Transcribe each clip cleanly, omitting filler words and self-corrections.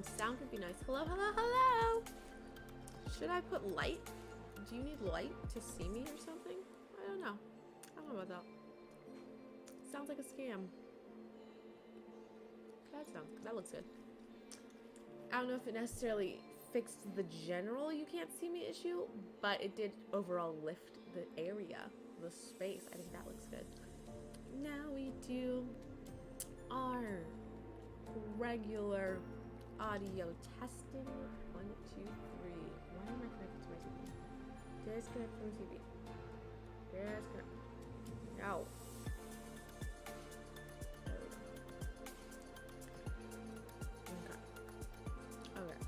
sound. Sound could be nice. Hello, hello, hello. Should I put light? Do you need light to see me or something? I don't know. I don't know about that. Sounds like a scam. That looks good. I don't know if it necessarily fixed the general you can't see me issue, but it did overall lift the area, the space. I think that looks good. Now we do our regular audio testing. 1, 2, 3. Why am I connected to my TV? Disconnect from TV. Disconnect. No. Okay.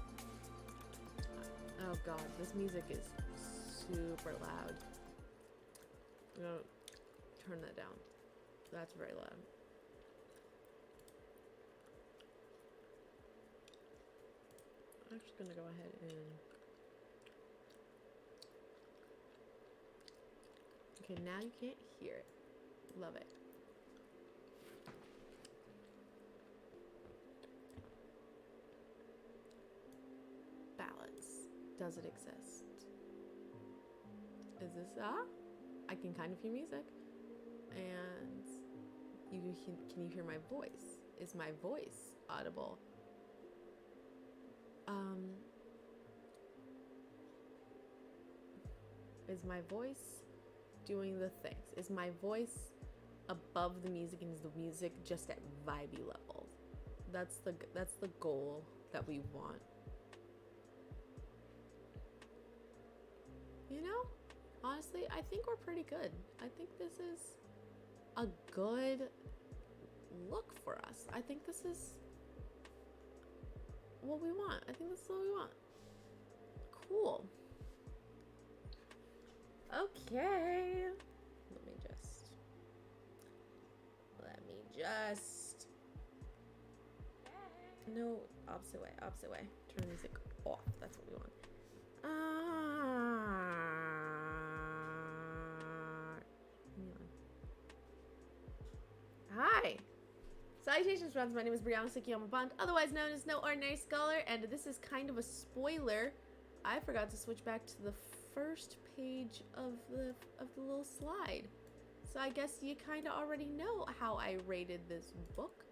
Oh god, this music is super loud. I'm gonna turn that down. That's very loud. I'm just gonna go ahead and... Okay, now you can't hear it. Love it. Balance. Does it exist? Is this I can kind of hear music. And can you hear my voice? Is my voice audible? Is my voice doing the things? Is my voice above the music, and is the music just at vibey levels? That's the goal that we want. You know, honestly, I think we're pretty good. I think this is a good look for us. I think this is what we want. I think this is what we want. Cool. Okay. Let me just. No, opposite way. Turn the music off. That's what we want. Hi. Salutations, friends. My name is Brianna Sakiyama Bond, otherwise known as No Ordinary Scholar, and this is kind of a spoiler. I forgot to switch back to the first page of the little slide. So I guess you kind of already know how I rated this book.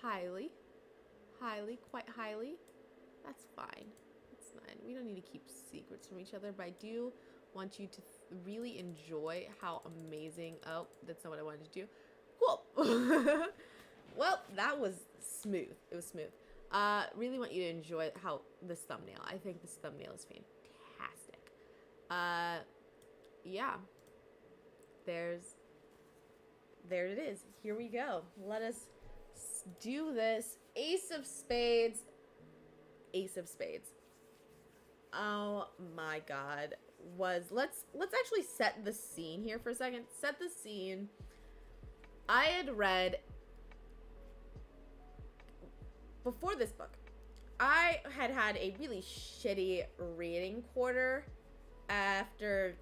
Highly, quite highly. That's fine. It's fine. We don't need to keep secrets from each other, but I do want you to really enjoy how amazing. Oh, that's not what I wanted to do. Cool. Well, that was smooth. It was smooth. Really want you to enjoy how this thumbnail. I think this thumbnail is fantastic. Yeah. There it is. Here we go. Let us do this. Ace of Spades. Ace of Spades. Oh my god. Let's actually set the scene here for a second. Set the scene. I had read before this book. I had a really shitty reading quarter after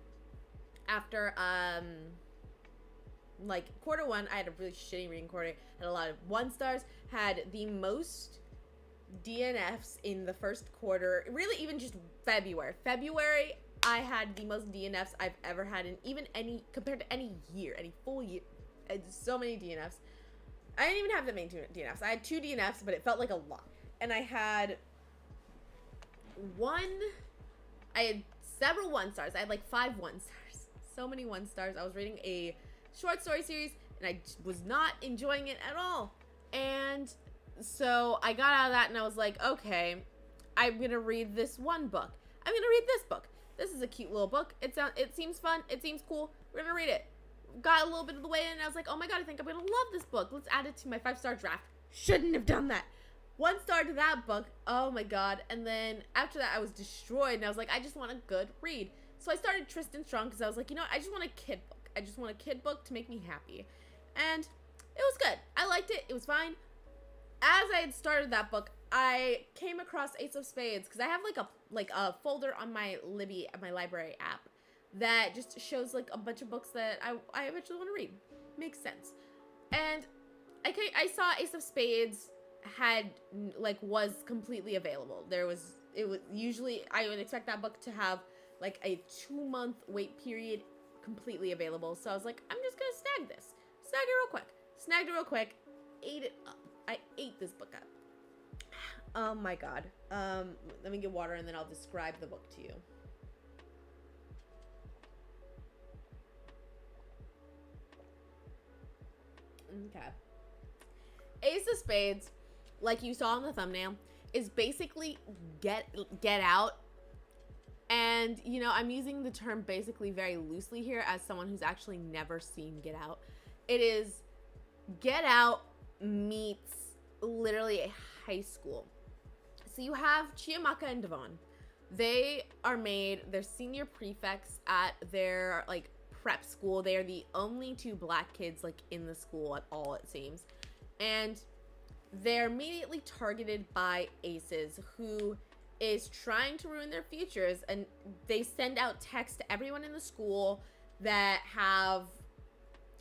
like quarter one. I had a really shitty reading quarter, had a lot of 1 stars, had the most DNFs in the first quarter, really even just February I had the most DNFs I've ever had in even any, compared to any year, any full year. So many DNFs. I didn't even have that many DNFs. I had 2 DNFs, but it felt like a lot. And I had several 1 stars. I had like 5 1 stars. So many 1 stars. I was reading a short story series, and I was not enjoying it at all. And so I got out of that, and I was like, okay, I'm gonna read this one book. I'm gonna read this book. This is a cute little book. It seems fun. It seems cool. We're gonna read it. Got a little bit of the way in, and I was like, oh my god, I think I'm gonna love this book. Let's add it to my 5-star draft. Shouldn't have done that. 1 star to that book. Oh my god. And then after that, I was destroyed, and I was like, I just want a good read. So I started Tristan Strong, because I was like, you know what? I just want a kid book. I just want a kid book to make me happy. And it was good. I liked it. It was fine. As I had started that book, I came across Ace of Spades, because I have like a folder on my Libby, my library app, that just shows like a bunch of books that I eventually want to read. Makes sense. And I saw Ace of Spades was completely available. It was usually, I would expect that book to have like a 2-month wait period completely available. So I was like, I'm just gonna snag this. Snagged it real quick. Ate it up. I ate this book up. Oh my god. Let me get water and then I'll describe the book to you. Okay. Ace of Spades, like you saw in the thumbnail, is basically get out. And, you know, I'm using the term basically very loosely here as someone who's actually never seen Get Out. It is Get Out meets literally a high school. So you have Chiamaka and Devon. They are they're senior prefects at their, like, prep school. They are the only 2 black kids, like, in the school at all, it seems. And they're immediately targeted by Aces, who is trying to ruin their futures, and they send out texts to everyone in the school that have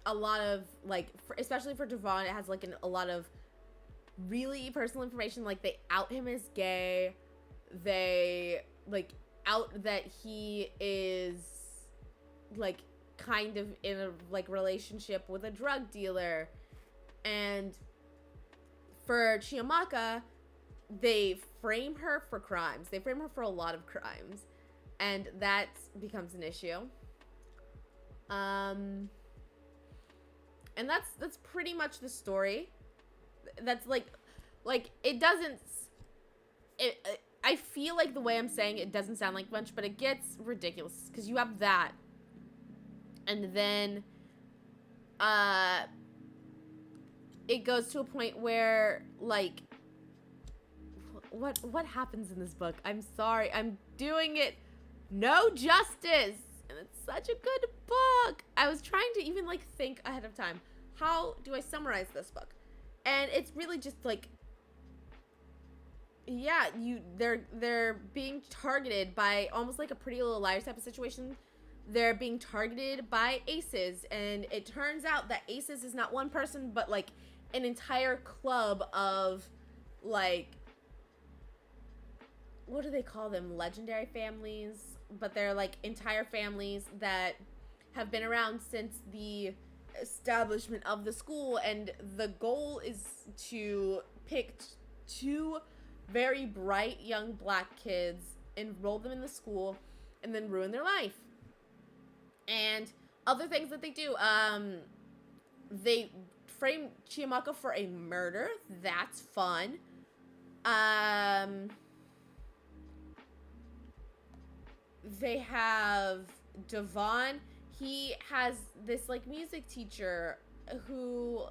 a lot of, like, especially for Devon, it has, like, a lot of really personal information. Like, they out him as gay. They, like, out that he is, like, kind of in a, like, relationship with a drug dealer. And for Chiamaka, they frame her for crimes. They frame her for a lot of crimes. And that becomes an issue. And that's pretty much the story. That's like it doesn't, I feel like the way I'm saying it doesn't sound like much, but it gets ridiculous because you have that. And then, it goes to a point where, like, what happens in this book? I'm sorry. I'm doing it no justice. And it's such a good book. I was trying to even, like, think ahead of time. How do I summarize this book? And it's really just, like, yeah, they're being targeted by almost like a Pretty Little Liars type of situation. They're being targeted by Aces, and it turns out that Aces is not one person, but, like, an entire club of, like, what do they call them? Legendary families. But they're, like, entire families that have been around since the establishment of the school. And the goal is to pick 2 very bright young black kids, enroll them in the school, and then ruin their life. And other things that they do, they frame Chiamaka for a murder. That's fun. They have Devon. He has this, like, music teacher who,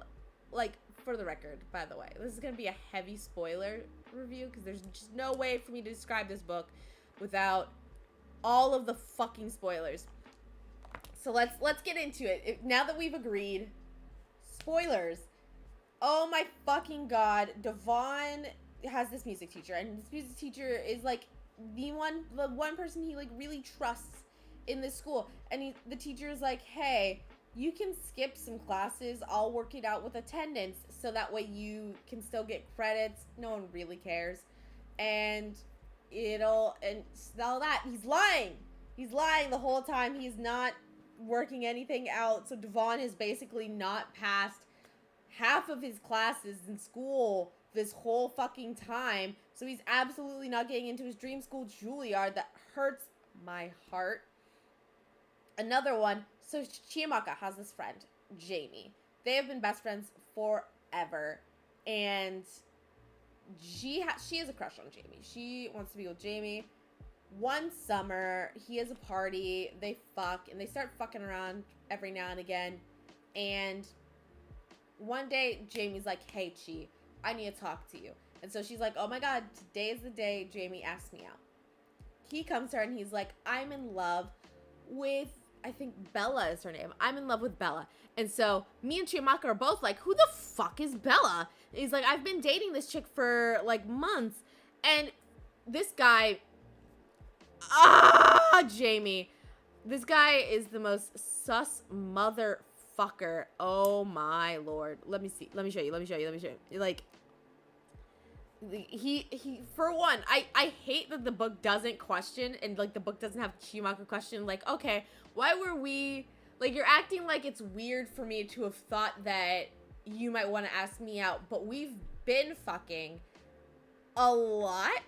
like, for the record, by the way, this is going to be a heavy spoiler review because there's just no way for me to describe this book without all of the fucking spoilers. So let's get into it. Now that we've agreed, spoilers. Oh my fucking god, Devon has this music teacher, and this music teacher is, like, the one person he, like, really trusts in this school. And the teacher is like, hey, you can skip some classes. I'll work it out with attendance so that way you can still get credits. No one really cares. And all that. He's lying. He's lying the whole time. He's not working anything out. So Devon has basically not passed half of his classes in school this whole fucking time. So he's absolutely not getting into his dream school, Juilliard. That hurts my heart. Another one. So Chiamaka has this friend, Jamie. They have been best friends forever. And she has a crush on Jamie. She wants to be with Jamie. One summer, he has a party. They fuck. And they start fucking around every now and again. And one day, Jamie's like, hey, Chi, I need to talk to you. And so she's like, oh my god, today is the day Jamie asked me out. He comes to her and he's like, I'm in love with, I think Bella is her name. I'm in love with Bella. And so me and Chiamaka are both like, who the fuck is Bella? And he's like, I've been dating this chick for, like, months. And this guy, Jamie. This guy is the most sus motherfucker. Oh my lord. Let me see. Let me show you. Like, he for one, I hate that the book doesn't question, and like the book doesn't have Chiyamaka question, like, okay, why were we, like, you're acting like it's weird for me to have thought that you might want to ask me out, but we've been fucking a lot,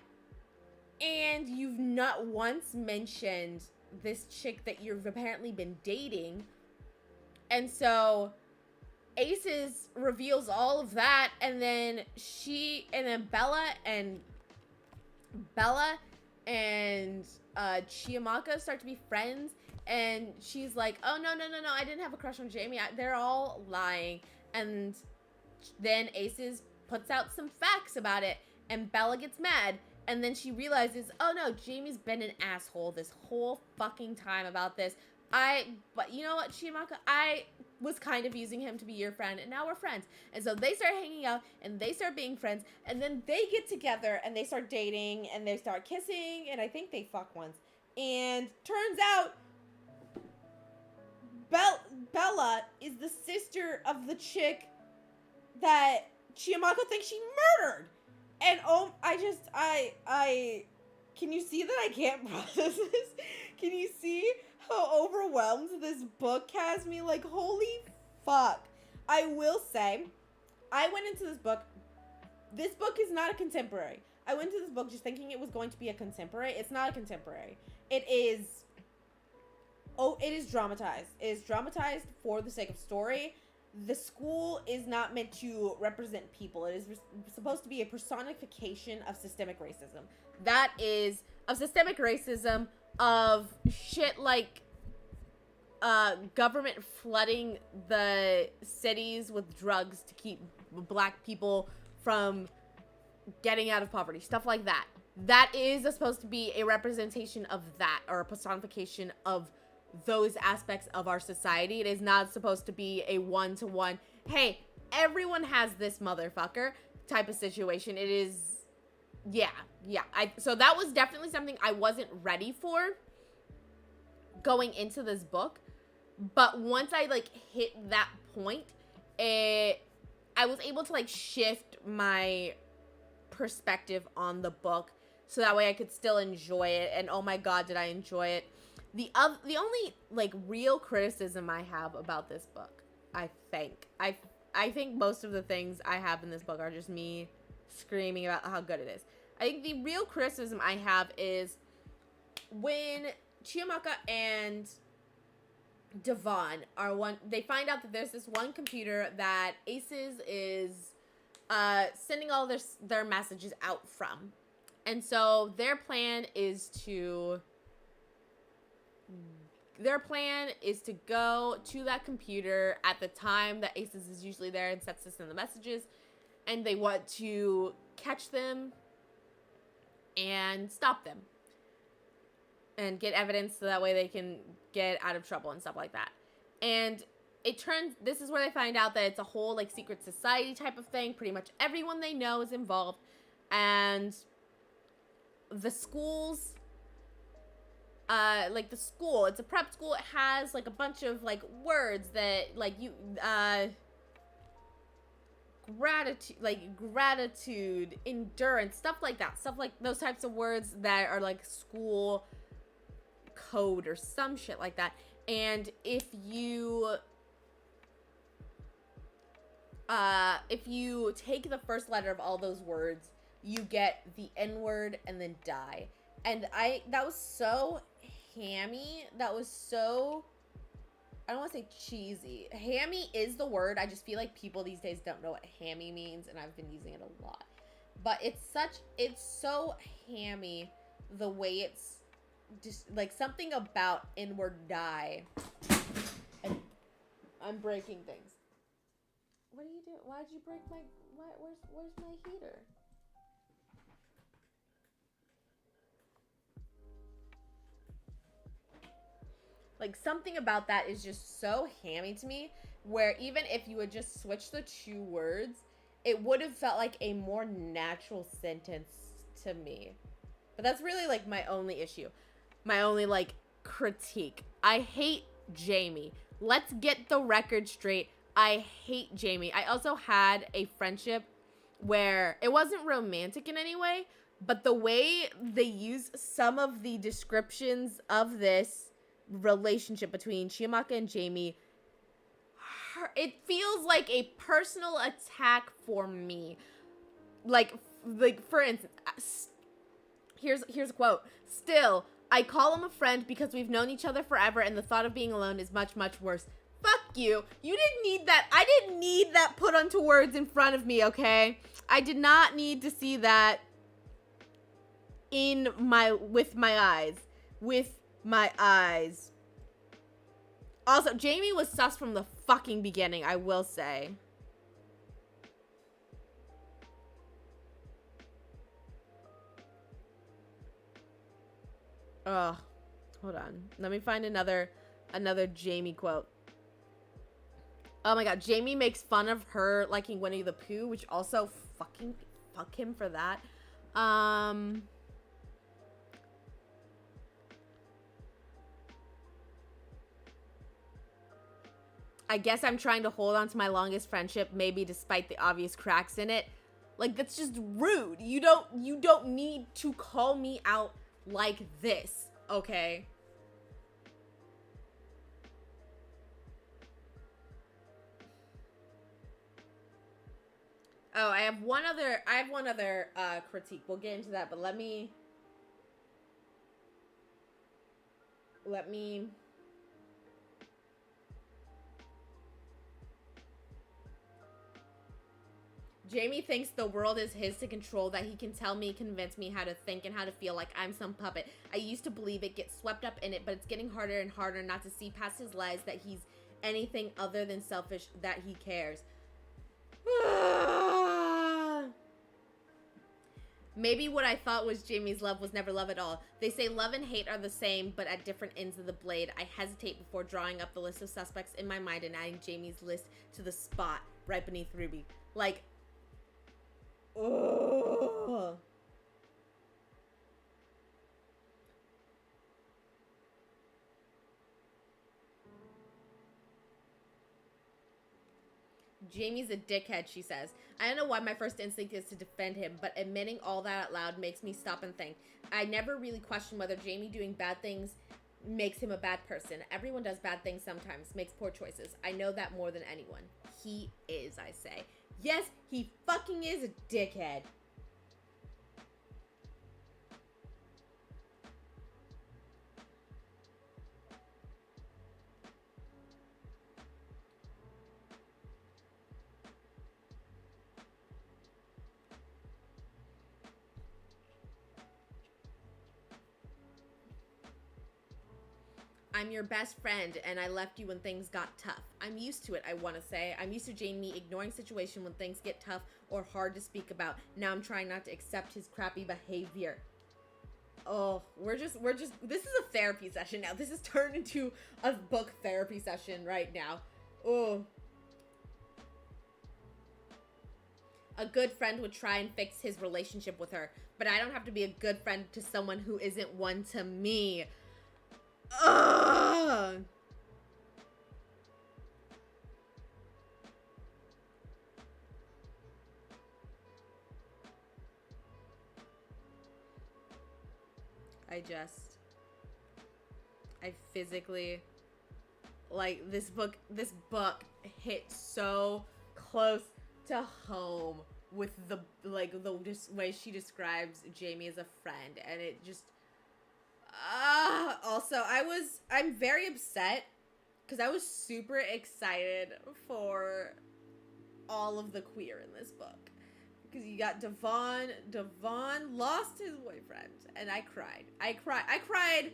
and you've not once mentioned this chick that you've apparently been dating. And so Aces reveals all of that, and then Bella and Chiyamaka start to be friends, and she's like, oh, no, I didn't have a crush on Jamie. They're all lying. And then Aces puts out some facts about it, and Bella gets mad, and then she realizes, oh no, Jamie's been an asshole this whole fucking time about this. But you know what, Chiyamaka, I was kind of using him to be your friend, and now we're friends. And so they start hanging out, and they start being friends, and then they get together, and they start dating, and they start kissing, and I think they fuck once. And turns out, Bella is the sister of the chick that Chiyamaka thinks she murdered. And can you see that I can't process this? Can you see how overwhelmed this book has me? Like, holy fuck. I will say, I went into this book is not a contemporary. I went into this book just thinking it was going to be a contemporary. It's not a contemporary. It is dramatized. It is dramatized for the sake of story. The school is not meant to represent people. It is supposed to be a personification of systemic racism. That is, of systemic racism, of shit like government flooding the cities with drugs to keep black people from getting out of poverty. Stuff like that. That is supposed to be a representation of that, or a personification of those aspects of our society. It is not supposed to be a one-to-one, hey, everyone has this motherfucker type of situation. It is, yeah. So that was definitely something I wasn't ready for going into this book. But once I, like, hit that point, I was able to, like, shift my perspective on the book so that way I could still enjoy it. And oh my god, did I enjoy it. The only, like, real criticism I have about this book, I think most of the things I have in this book are just me screaming about how good it is. I think the real criticism I have is when Chiyamaka and Devon they find out that there's this one computer that Aces is sending all their messages out from. And so their plan is to go to that computer at the time that Aces is usually there and sets to send the messages, and they want to catch them and stop them and get evidence so that way they can get out of trouble and stuff like that. And this is where they find out that it's a whole, like, secret society type of thing. Pretty much everyone they know is involved, and the schools, like, the school, it's a prep school. It has, like, a bunch of, like, words that, like, gratitude, endurance, stuff like that. Stuff like those types of words that are, like, school code or some shit like that. And if you take the first letter of all those words, you get the N-word and then die. And that was so hammy. That was so, I don't want to say cheesy. Hammy is the word. I just feel like people these days don't know what hammy means, and I've been using it a lot. But it's so hammy the way it's just, like, something about N-word die. And I'm breaking things. What are you doing? Why'd you break where's my heater? Like, something about that is just so hammy to me, where even if you would just switch the two words, it would have felt like a more natural sentence to me. But that's really, like, my only issue. My only, like, critique. I hate Jamie. Let's get the record straight. I hate Jamie. I also had a friendship where it wasn't romantic in any way, but the way they use some of the descriptions of this relationship between Chiamaka and Jamie, it feels like a personal attack for me. Like for instance, here's a quote. Still, I call him a friend because we've known each other forever, and the thought of being alone is much, much worse. Fuck you. You didn't need that. I didn't need that put onto words in front of me, okay? I did not need to see that with my eyes. With my eyes. Also, Jamie was sus from the fucking beginning, I will say. Ugh. Hold on. Let me find another Jamie quote. Oh my god, Jamie makes fun of her liking Winnie the Pooh, which also fucking fuck him for that. I guess I'm trying to hold on to my longest friendship, maybe despite the obvious cracks in it. Like, that's just rude. You don't need to call me out like this, okay? Oh, I have one other critique. We'll get into that, but let me Jamie thinks the world is his to control, that he can tell me, convince me how to think and how to feel like I'm some puppet. I used to believe it, get swept up in it, but it's getting harder and harder not to see past his lies, that he's anything other than selfish, that he cares. Maybe what I thought was Jamie's love was never love at all. They say love and hate are the same, but at different ends of the blade. I hesitate before drawing up the list of suspects in my mind and adding Jamie's list to the spot right beneath Ruby. Like, ugh. Jamie's a dickhead, she says. I don't know why my first instinct is to defend him, but admitting all that out loud makes me stop and think. I never really questioned whether Jamie doing bad things makes him a bad person. Everyone does bad things sometimes, makes poor choices. I know that more than anyone. He is, I say. Yes, he fucking is a dickhead. I'm your best friend, and I left you when things got tough. I'm used to it, I want to say. I'm used to Jamie ignoring situation when things get tough or hard to speak about. Now I'm trying not to accept his crappy behavior. Oh, we're just, this is a therapy session now. This has turned into a book therapy session right now. Oh. A good friend would try and fix his relationship with her, but I don't have to be a good friend to someone who isn't one to me. Ugh. I physically, like, this book hit so close to home with the way she describes Jamie as a friend, and it just, also, I'm very upset because I was super excited for all of the queer in this book. Because you got Devon lost his boyfriend, and I cried. I cried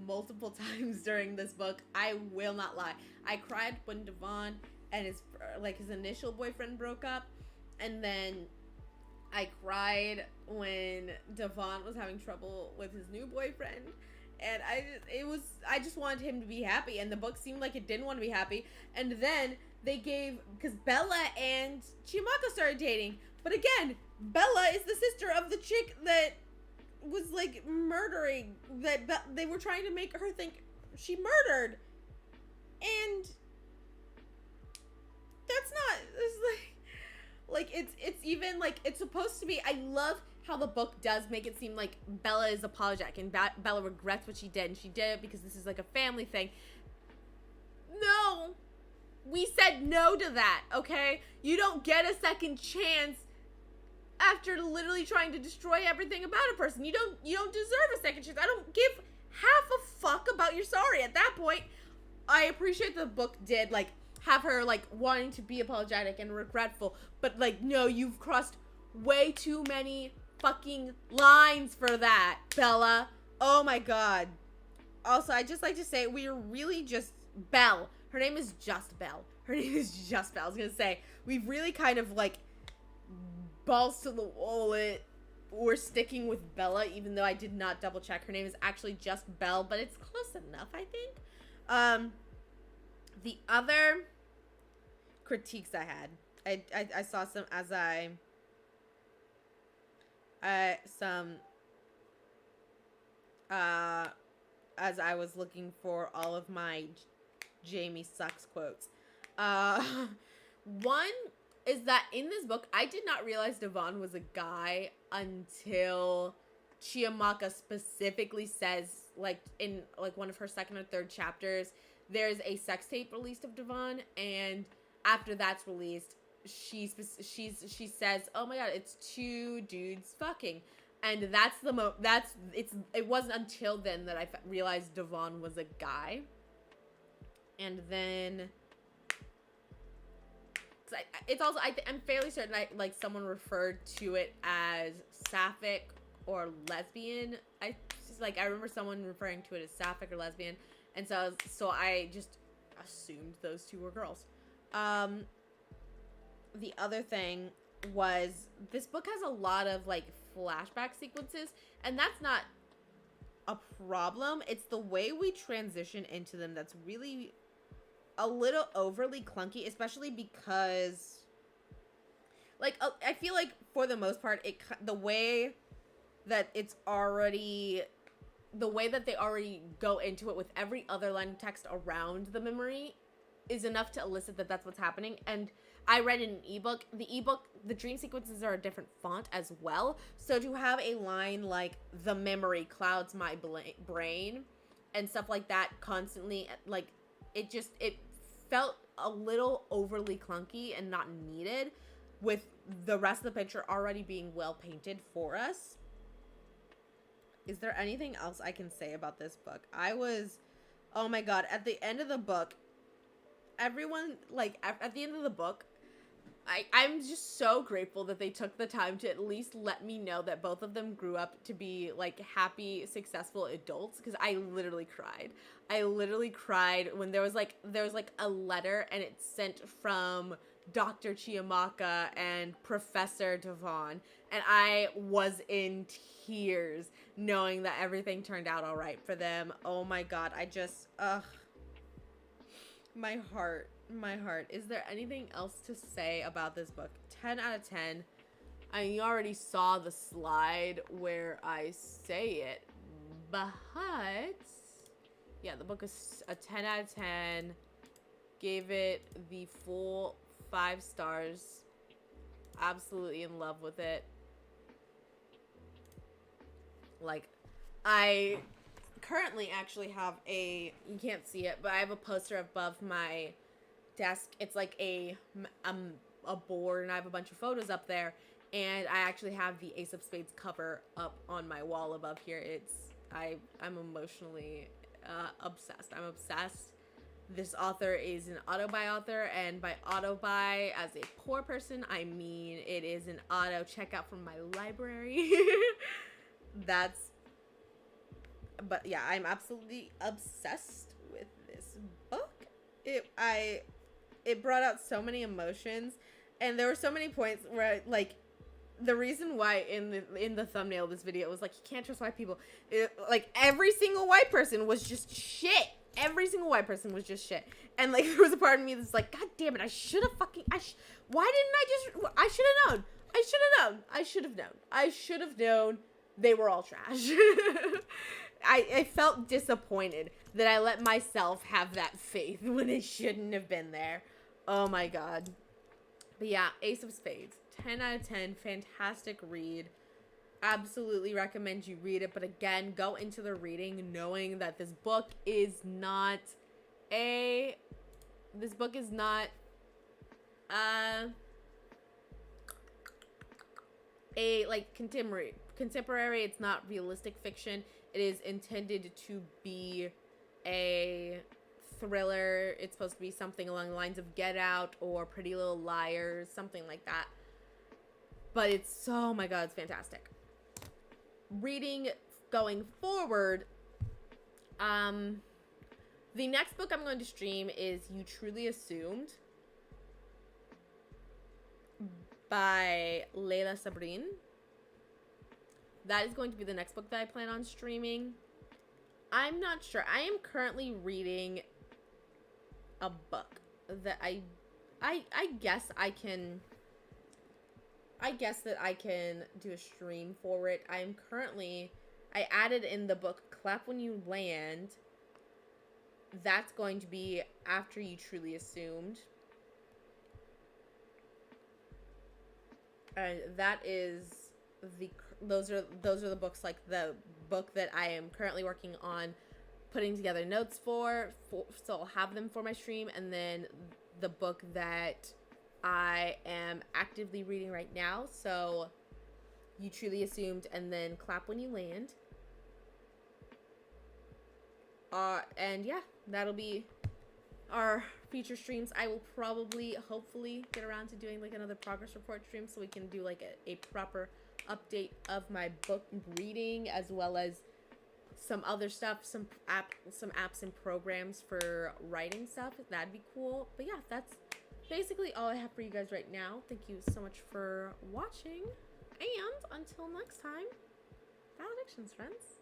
multiple times during this book. I will not lie. I cried when Devon and his initial boyfriend broke up, and then I cried when Devon was having trouble with his new boyfriend, and I just wanted him to be happy, and the book seemed like it didn't want to be happy, and then because Bella and Chiamaka started dating, but again, Bella is the sister of the chick that was, like, murdering, they were trying to make her think she murdered, and that's not, it's like, it's even, like, it's supposed to be, I love how the book does make it seem like Bella is apologetic and Bella regrets what she did, and she did it because this is, like, a family thing. No! We said no to that, okay? You don't get a second chance after literally trying to destroy everything about a person. You don't deserve a second chance. I don't give half a fuck about your sorry at that point. I appreciate the book did, like, have her, like, wanting to be apologetic and regretful, but, like, no, you've crossed way too many fucking lines for that, Bella. Oh my god. Also, I just like to say, we are really just Belle. Her name is just Belle. Her name is just Belle. I was gonna say, we've really kind of, like, balls to the wall it. We're sticking with Bella, even though I did not double check. Her name is actually just Belle, but it's close enough, I think. The other critiques I had, I saw some as I was looking for all of my Jamie sucks quotes. One is that in this book, I did not realize Devon was a guy until Chiamaka specifically says, like, in, like, one of her second or third chapters, there's a sex tape released of Devon, and after that's released, she says, oh my god, it's two dudes fucking. And that's it wasn't until then that I realized Devon was a guy. And then, it's also, I'm fairly certain someone referred to it as sapphic or lesbian. I remember someone referring to it as sapphic or lesbian. And so I just assumed those two were girls. The other thing was, this book has a lot of, like, flashback sequences, and that's not a problem. It's the way we transition into them that's really a little overly clunky, especially because, like, I feel like for the most part, the way that they already go into it with every other line of text around the memory is enough to elicit that that's what's happening. And I read in an ebook. The dream sequences are a different font as well. So to have a line like, the memory clouds my brain and stuff like that constantly, like, it felt a little overly clunky and not needed, with the rest of the picture already being well painted for us. Is there anything else I can say about this book? Oh my god, at the end of the book, everyone, like, at the end of the book, I'm just so grateful that they took the time to at least let me know that both of them grew up to be, like, happy, successful adults, because I literally cried. I literally cried when there was a letter, and it's sent from Dr. Chiamaka and Professor Devon, and I was in tears knowing that everything turned out all right for them. Oh my god, my heart. Is there anything else to say about this book? 10 out of 10. You already saw the slide where I say it, but yeah, the book is a 10 out of 10. Gave it the full 5 stars. Absolutely in love with it. Like, I currently actually have you can't see it, but I have a poster above my desk. It's like a board, and I have a bunch of photos up there, and I actually have the Ace of Spades cover up on my wall above here. I'm emotionally obsessed. I'm obsessed. This author is an auto-buy author, and by auto-buy, as a poor person, I mean it is an auto checkout from my library. But yeah, I'm absolutely obsessed with this book. It brought out so many emotions, and there were so many points where, like, the reason why in the thumbnail of this video it was like, you can't trust white people. Like, every single white person was just shit. Every single white person was just shit. And, like, there was a part of me that's like, god damn it, I should have known they were all trash. I felt disappointed that I let myself have that faith when it shouldn't have been there. Oh my god. But yeah, Ace of Spades. 10 out of 10. Fantastic read. Absolutely recommend you read it. But again, go into the reading knowing that this book is not a... This book is not... a like contemporary. It's not realistic fiction. It is intended to be a thriller. It's supposed to be something along the lines of Get Out or Pretty Little Liars, something like that. But it's, oh my god, it's fantastic. Reading going forward, the next book I'm going to stream is You Truly Assumed by Leila Sabrin. That is going to be the next book that I plan on streaming. I'm not sure. I am currently reading a book that I guess I can that I can do a stream for it. I added in the book Clap When You Land. That's going to be after You Truly Assumed. And that is those are the books, like the book that I am currently working on putting together notes for so I'll have them for my stream, and then the book that I am actively reading right now, so You Truly Assumed, and then Clap When You Land. And yeah, that'll be our future streams. I will probably, hopefully, get around to doing like another progress report stream so we can do like a proper update of my book reading, as well as some other stuff, some apps and programs for writing stuff. That'd be cool. But yeah, that's basically all I have for you guys right now. Thank you so much for watching, and until next time, valedictions, friends.